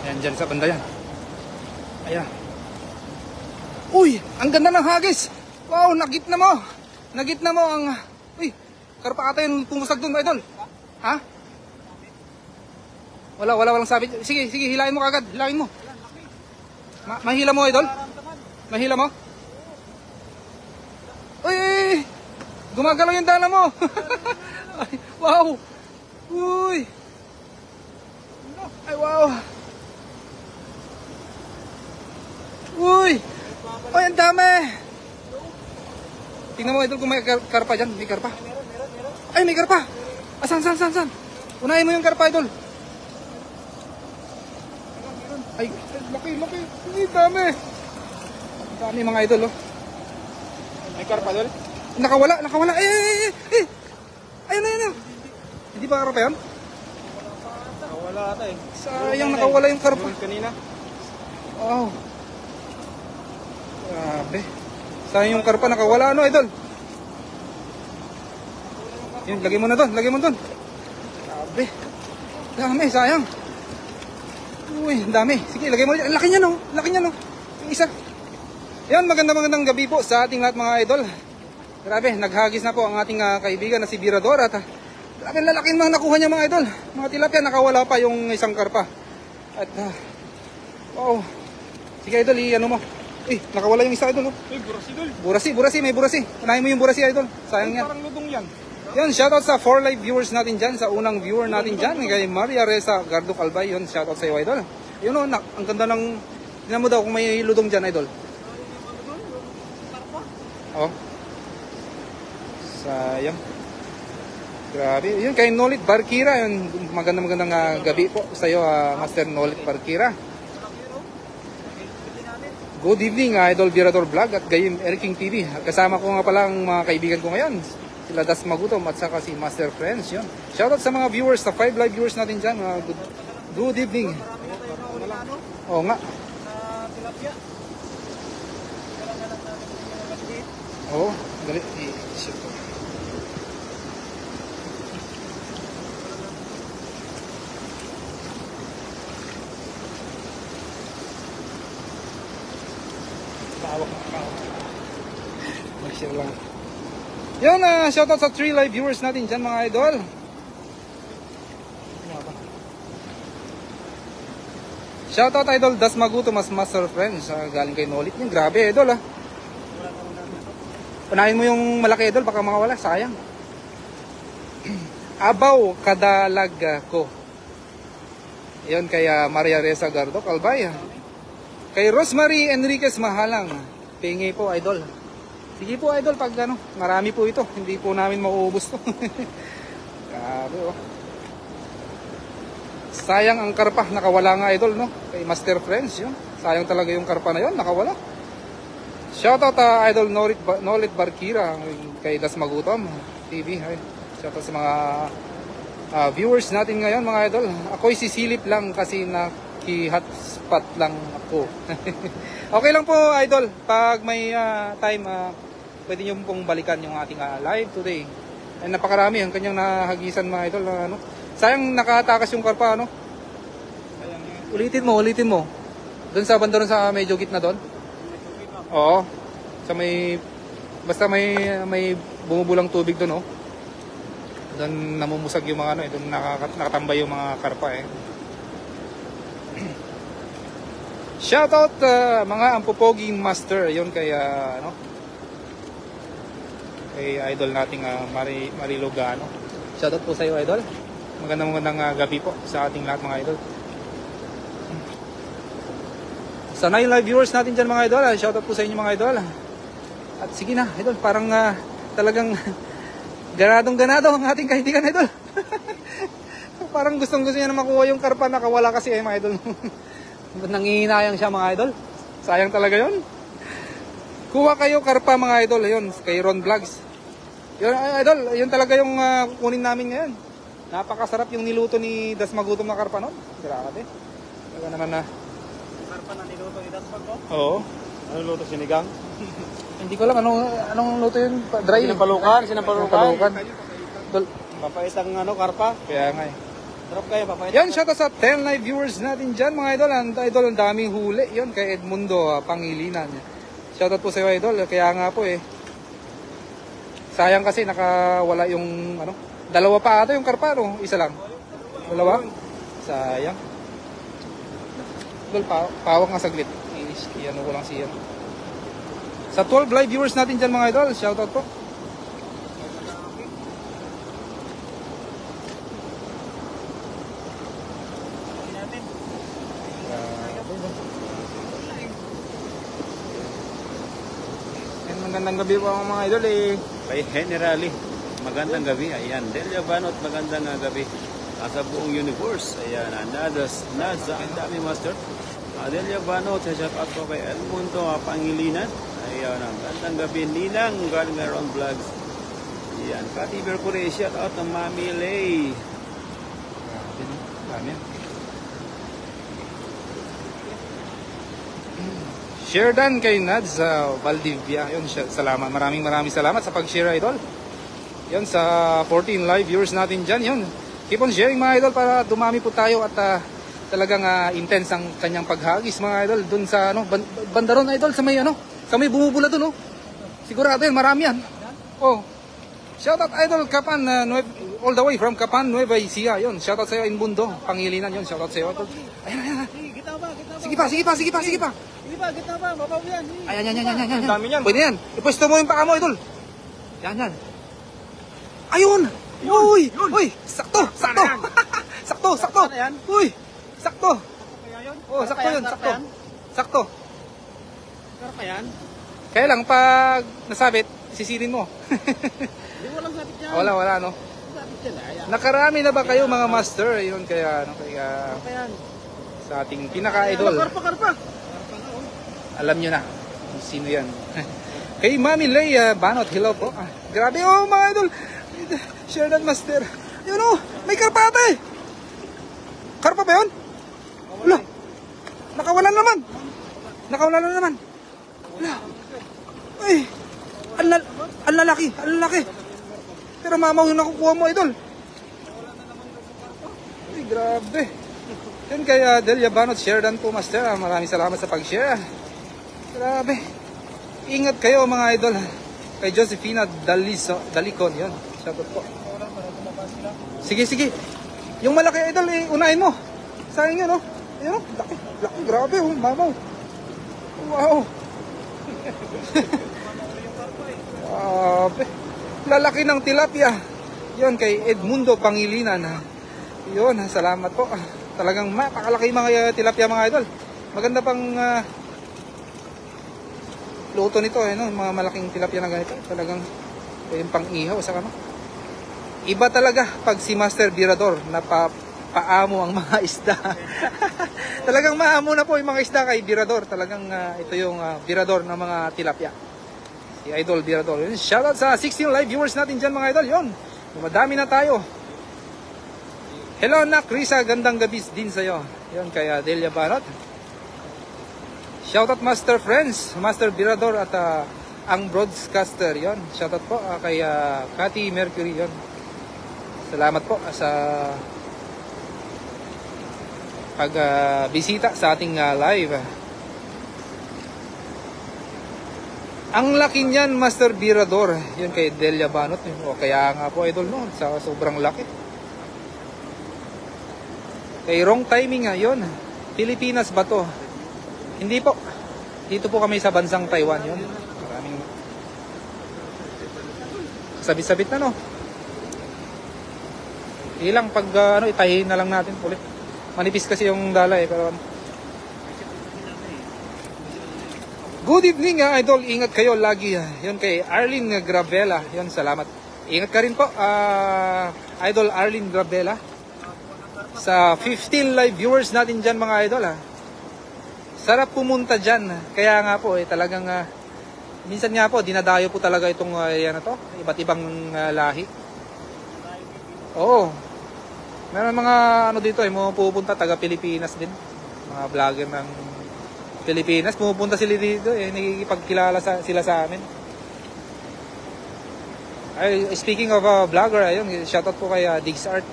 Yan, dyan sa banda yan. Ayan. Uy, ang ganda ng hagis. Wow, nagitna mo. Nagitna mo ang... Uy, karpa ata yung pumusag doon, idol. Ha? Walang sabi. Sige, hilain mo kagad. Hilain mo. Mahila mo, idol? Mahila mo? Uy! Gumagalaw yung dala mo. Ay, wow. Uy. Ay, wow. Uy. Ay, ang dami. Tingnan mo, idol, kung may karpa dyan. May karpa. Ay, may karpa. Saan? Unahin mo yung karpa, idol. Ay, laki. Ay, dami. Dami mga idol, oh. May karpa doon? Nakawala. Eh. Ayun. Hindi ba karpa yan? Nakawala ata eh. Sayang, nakawala yung karpa. Yung kanina. Wow. Grabe. Sayang yung karpa, nakawala, ano, idol? Yun, lagay mo doon. Grabe. Dami, sayang. Uy, dami. Sige, lagay mo. Laki niya, no? Yung isa. Yan, magandang gabi po sa ating lahat, mga idol. Grabe, naghagis na po ang ating kaibigan na si Virador. At grabe, lalaki mga nakuha niya, mga idol. Mga tilapia, nakawala pa yung isang karpa. At, wow. Sige, idol, ano mo? Nakawala yung isa, idol. Uy, burasi doon. Burasi, may burasi. Unahin mo yung burasi, idol. Sayang yan. Parang ludong yan. Yun, shoutout sa 4 live viewers natin dyan. Sa unang viewer natin dyan, kay Maria Reza Garduc Albay. Yun, shoutout sa iyo, idol. Yun o, ang ganda ng... Tingnan mo daw kung may ludong dyan, idol. Oh. Sayang. Grabe. Yun, kay Nolit Barkira. Yun, magandang gabi po sa iyo, Master Nolit Barkira. Good evening, Idol Virador Vlog at Gayim Eriking TV. Kasama ko nga pala ang mga kaibigan ko ngayon. Sila Das Magutom at saka si Master Friends. Yun. Shoutout sa mga viewers, sa 5 live viewers natin dyan. Good evening. Oo nga. Oo, dali. Mag-share lang. Yun, shoutout sa 3 live viewers natin dyan, mga idol. Shoutout, idol Das Magutom as Master Friends. Galing kay Nolit. Yung grabe, idol, Unahin mo yung malaki, idol, baka makawala. Sayang. Abaw kadalag ko. Yun kay Maria Reza Garduc Albay. Kay Rosemary Enriquez Mahalang. Pingi po, idol. Sige po, idol, pag marami po ito. Hindi po namin mauubos to. Grabe, oh. Sayang ang karpa, nakawala nga, idol, no? Kay Master Friends, yun. Sayang talaga yung karpa na yun, nakawala. Shoutout idol Nolit Barkira, kay Das Magutom TV. Ay, shoutout sa mga viewers natin ngayon, mga idol. Ako'y sisilip lang kasi naki-hotspot lang ako. Okay lang po, idol. Pag may time, pwede nyo pong balikan yung ating live today. Ay, napakarami ang kanyang nahagisan, mga idol. Sayang nakatakas yung karpa, ano? Ulitin mo. Doon sa banda ron sa medyo gitna doon. Oo. Sa basta may bumubulang tubig doon, oh. Doon namumusag yung mga doon nakatambay yung mga karpa, Shoutout mga ampupoging master, yon kay kay idol nating Marilo Gano. Shoutout po sa iyo, idol. Magandang gabi po sa ating lahat, mga idol. Sa 9 live viewers natin dyan, mga idol, shoutout po sa inyo, mga idol. At sige na, idol, parang talagang ganadong-ganado ang ating kaibigan, idol. Parang gustong-gusto niya na makuha yung karpa, nakawala kasi, mga idol. Nangihinayang siya, mga idol. Sayang talaga yon. Kuha kayo karpa, mga idol, yun, kay Ron Vlogs. Yun, idol, yun talaga yung kukunin namin ngayon. Napakasarap yung niluto ni Das Magutom na karpa nun. Grabe. Talaga naman na. Karpa na niluto ni Das Magutom? Oo. Ano luto, sinigang? Hindi ko alam anong luto yun. Dry. Sinampalukan. Sinampalukan. Mapait ang karpa. Kaya nga eh. Drop kayo, papakita. Yan, shoutout sa 10 live viewers natin dyan, mga idol. Ang daming huli. Yun, kay Edmundo Pangilinan. Shoutout po sa iyo, idol. Kaya nga po sayang kasi nakawala yung, dalawa pa ata yung karpa, no? Isa lang. Dalawa? Sayang. Idol, pawak nga saglit. Ano ko lang siya. Sa 12 live viewers natin dyan, mga idol. Shoutout po. Magandang gabi po mga idol Kay Generally, magandang gabi. Ayan, Delia Banot, magandang gabi. Sa buong universe. Ayan, nasa ang dami master. Delia Banot, shout out po kay Edmundo Pangilinan. Ayan, ang magandang gabi. Ninang, galing around vlogs. Ayan, Kati Mercury, shout out ng Mami Lay. Dami. Share dan kay Nads sa Valdivia. Yun, salamat. Maraming salamat sa pag-share, idol. Yun, sa 14 live viewers natin dyan. Yun, keep on sharing, mga idol, para dumami po tayo at talagang intense ang kanyang paghagis, mga idol. Doon sa bandaron, idol, sa may bumubula doon, sigurado yan, marami yan. Oh, shoutout, idol, Kapan, all the way from Kapan, Nueva Ecija. Yun, shoutout sa iyo, Inbundo, Pangilinan. Yun, shoutout sa iyo, idol. Ayan. Sige pa. Hindi ba, gitna ba? Mabaw yan. Ayan. Ang dami niyan. Pwede yan. Ipwesto mo yung paa mo, idol. Yan. Ayun! Uy! Sakto! Sakto! Ano yan? Uy! Sakto! Kaya yun? Oh, sakto yun, sakto. Sakto. Karpa yan? Kaya lang, pag nasabit, sisirin mo. Hindi, walang sabit yan. Wala, no? Sabit yan. Ayan. Nakarami na ba kayo, mga master? Yun, kaya Karpa yan. sa ating pinaka-idol. Karpa. Alam nyo na kung sino yan. Kay Mami Lay Banot, hello po. Grabe mga idol. Share that, master. Yun may karpa ata Karpa ba yun? Wala. Nakawala na naman. Wala. Ay. Ang lalaki. Pero mamaw yung nakukuha mo, idol. Ay, grabe. Yan kay Delia Banot, share dan po, master. Maraming salamat sa pag-share. Grabe. Ingat kayo, mga idol. Kay Josefina Dalicon, yun. Shoutout po. Sige. Yung malaki, idol, unahin mo. Sayang yun, Ayun, laki. Grabe, mamaw. Wow. Grabe. Lalaki ng tilapia. Yun, kay Edmundo Pangilinan. Yun, salamat po. Talagang mapakalaki mga tilapia, mga idol. Maganda pang luto nito, mga malaking tilapia na ganito. Talagang yung pang-ihaw sa Iba talaga pag si Master Birador na paamo ang mga isda. Talagang maamo na po yung mga isda kay Birador. Talagang ito yung Birador ng mga tilapia. Si Idol Birador. Shoutout sa 16 live viewers natin dyan, mga idol. Yun, madami na tayo. Hello, Nak Risa, gandang gabi din sa'yo. Yun, kay Delia Banot. Shoutout Master Friends, Master Birador at ang broadcaster. Yun, shoutout po kay Kati Mercury. Yun. Salamat po sa pagbisita sa ating live. Ang laki niyan, Master Birador. Yun, kay Delia Banot. O kaya nga po, idol, sa sobrang laki. Kay wrong timing yun. Pilipinas ba to? Hindi po. Dito po kami sa bansang Taiwan. Yun. Maraming sabit-sabit na, Ilang pag itahin na lang natin ulit. Manipis kasi yung dala pero Good evening, idol. Ingat kayo lagi. Yun, kay Arlene Gravela. Yun, salamat. Ingat ka rin po, Idol Arlene Gravela. Sa 15 live viewers natin dyan, mga idol, Sarap pumunta dyan. Kaya nga po, talagang minsan nga po, dinadayo po talaga itong iba't ibang lahi. Oo. Meron mga dito, mga pupunta taga Pilipinas din. Mga vlogger ng Pilipinas, pumupunta sila dito, nakikipagkilala sila sa amin. Ay, speaking of vlogger, ayun, shoutout po kay Diggs Art.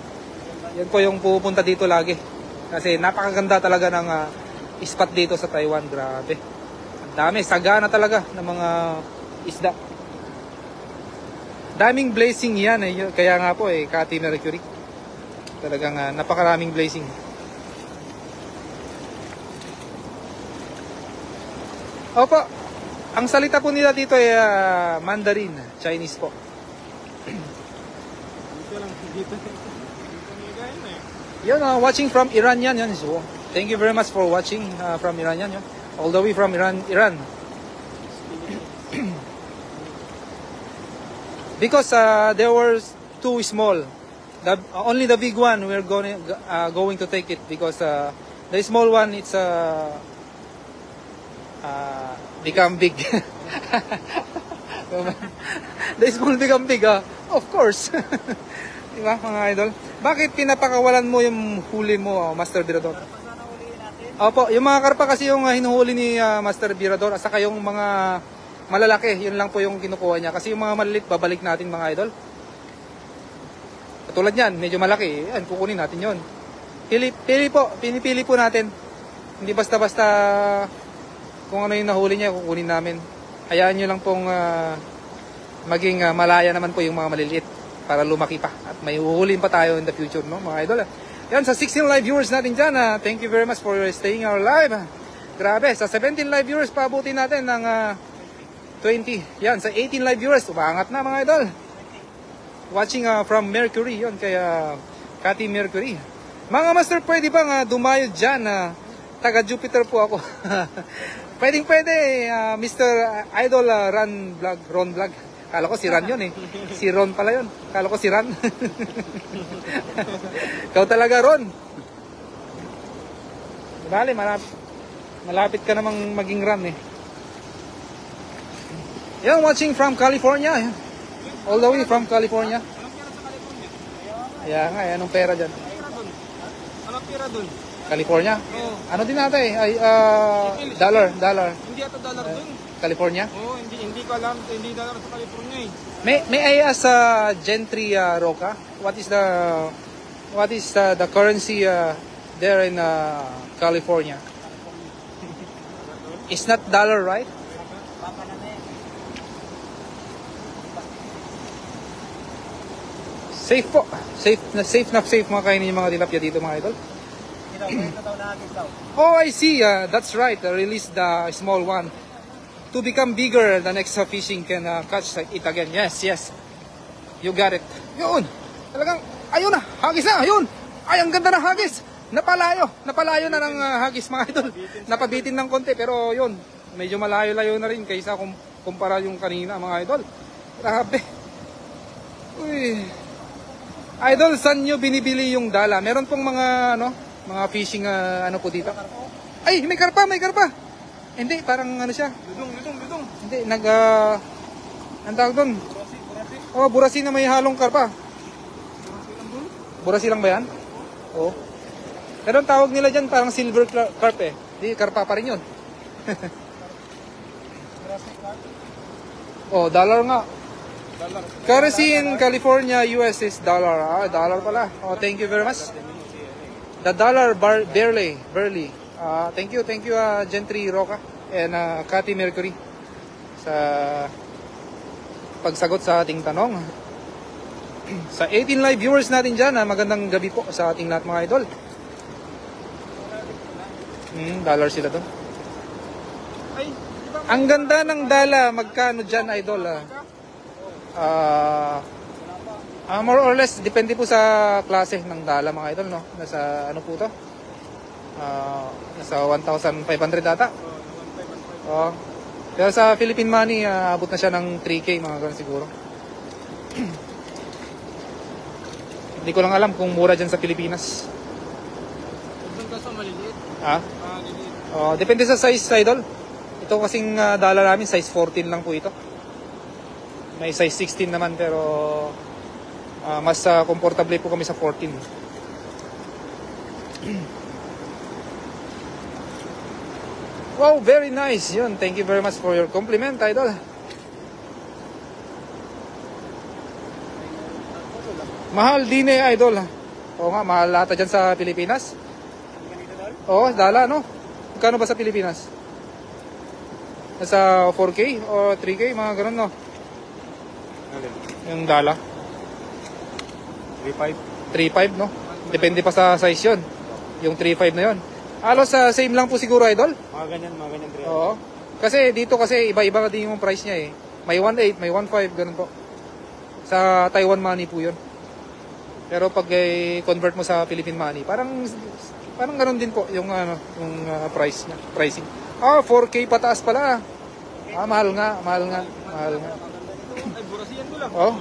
Yan po yung pupunta dito lagi. Kasi napakaganda talaga ng spot dito sa Taiwan. Grabe. Ang dami, sagana talaga ng mga isda. Daming blazing yan eh. Kaya nga po eh, Cathy Mercury. Talagang napakaraming blazing. Opo, ang salita po nila dito ay Mandarin, Chinese po. Dito lang, dito. Dito niligayin na eh. Yun, watching from Iran yan. So, thank you very much for watching from Iran yan. All the way from Iran. Because there were too small. Only the big one we're going to take it because the small one it's become big. The small become big, of course. Diba mga idol? Bakit pinapakawalan mo yung huli mo, Master Birador? Opo, yung mga karpa kasi yung hinuhuli ni Master Birador at saka yung mga malalaki, yun lang po yung kinukuha niya. Kasi yung mga maliliit, babalik natin mga idol. Katulad yan, medyo malaki, yan, kukunin natin yun. Pinipili po natin. Hindi basta-basta kung ano yung nahuli niya, kukunin namin. Hayaan nyo lang pong maging malaya naman po yung mga maliliit para lumaki pa. At may uhulin pa tayo in the future, no, mga idol. Yan, sa 16 live viewers natin dyan, thank you very much for staying our live. Grabe, sa 17 live viewers, paabutin natin ng 20. Yan, sa 18 live viewers, umangat na mga idol. Watching from Mercury, yun, kaya Cathy Mercury. Mga master, pwede bang dumayo dyan? Taga Jupiter po ako. Pwede, Mr. Idol Ron Vlog. Kala ko si Ran yun eh. Si Ron pala yun. Kala ko si Ran. Ikaw talaga, Ron. Bale, malapit ka namang maging Ran eh. Yan, watching from California. All the way from California. Kaya nga, anong pera dyan? Anong pira dun? California? Oo. Ano din natin eh? Ay, dollar. Hindi ata dollar dun. California? Oo, hindi ko alam. Hindi dollar sa California eh. May I ask Gentry Roca, what is the currency there in California? It's not dollar, right? Safe po. Safe mga kainin yung mga tilapia dito mga idol. Oh, I see. That's right. Release the small one to become bigger. The next fishing can catch it again. Yes. You got it. Yun. Talagang, ayun na. Hagis na. Ayun. Ay, ang ganda ng hagis. Napalayo na ng hagis mga idol. Napabitin ng konti pero yun. Medyo malayo-layo na rin kaysa kumpara yung kanina mga idol. Grabe. Uy. Idol, saan nyo binibili yung dala? Meron pong mga mga fishing ano po dito. Ay, may karpa. Hindi, parang ano siya. Ludong. Hindi, ang tawag doon. Oh, burasi na may halong karpa. Burasi lang ba yan? Oo. Pero ang tawag nila dyan parang silver carp eh. Di, karpa pa rin yun. Oh, dollar nga. Currency in California, US is dollar. Dollar pala. Oh, thank you very much. The dollar barely. Thank you, Gentry Roca and Cathy Mercury sa pagsagot sa ating tanong. Sa 18 live viewers natin dyan, magandang gabi po sa ating lahat mga idol. Dollar sila doon. Ay, di ba? Ang ganda ng dala, magkano dyan idol? More or less, depende po sa klase ng dala mga idol, no? Nasa ano po to? Nasa 1,500 data. Pero sa Philippine money, abot na siya ng 3K mga ganun siguro. Hindi ko lang alam kung mura dyan sa Pilipinas. Doon ka sa maliliit. Liliit. Depende sa size idol. Ito kasing dala namin, size 14 lang po ito. May size 16 naman pero mas comfortable po kami sa 14. Wow, very nice. Yun, thank you very much for your compliment, idol. Mahal din idol. Oo nga, mahal ata dyan sa Pilipinas. Ganito dol? Oo, dala, no? Magkano ba sa Pilipinas? Nasa 4K o 3K, mga ganun, no? Alin? Yung dala. 3.5. 3.5, no? Depende pa sa size yun. Yung 3.5 na yun. Halos sa same lang po siguro, idol. Mga ganyan 3. Oo. Kasi dito kasi iba-iba din yung price niya eh. May 1.8, may 1.5, ganun po. Sa Taiwan money po yun. Pero pag convert mo sa Philippine money, parang ganun din po yung price niya, pricing. 4K pataas pala. Mahal nga. Ay, burasiyan ko lang. Oh.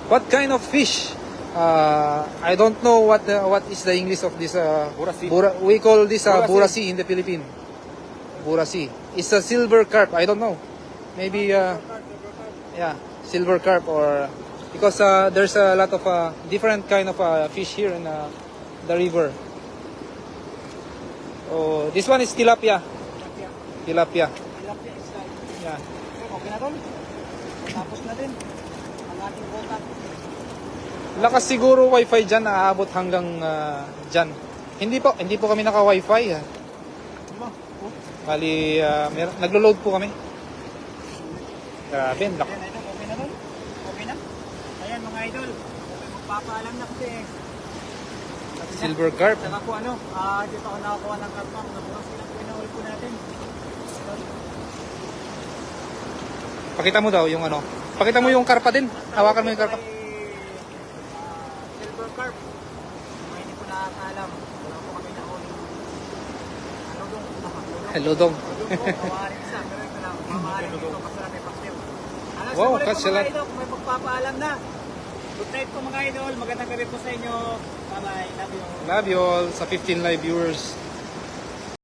What kind of fish? I don't know what is the English of this. Burasi. We call this Burasi. burasi in the Philippines. Burasi. It's a silver carp. I don't know. Maybe yeah, silver carp or because there's a lot of different kind of fish here in the river. Oh, this one is tilapia. Tilapia. Tilapia is like, Yeah. okay na tol? Tapos na din ang ating quota. Lakas siguro wifi dyan, aabot hanggang dyan. Hindi po kami naka-wifi. Bali, naglo-load po kami. Grabe, lak. Ayan, idol, okay na tol? Okay na? Ayan mga idol, okay, magpapaalam na kasi Silver carp. saka po dito ako nakakuha ng karpa. Nabukas silang pinahuli po natin. Pakita mo daw yung Pakita mo yung karpa din. Hawakan mo yung karpa. Silver carp. Mga hindi po nakakaalam. Wala po kami nahuli. Lodong. Lodong po, mawaring isa. Pero ito lang, mamaharing dito masarap may pastel. Wow, Siguro catch po mga a lot. idol, kung may magpapaalam na. Good night po mga idol. Magandang gabi po sa inyo. Bye-bye. Love you. Love you all sa 15 live viewers.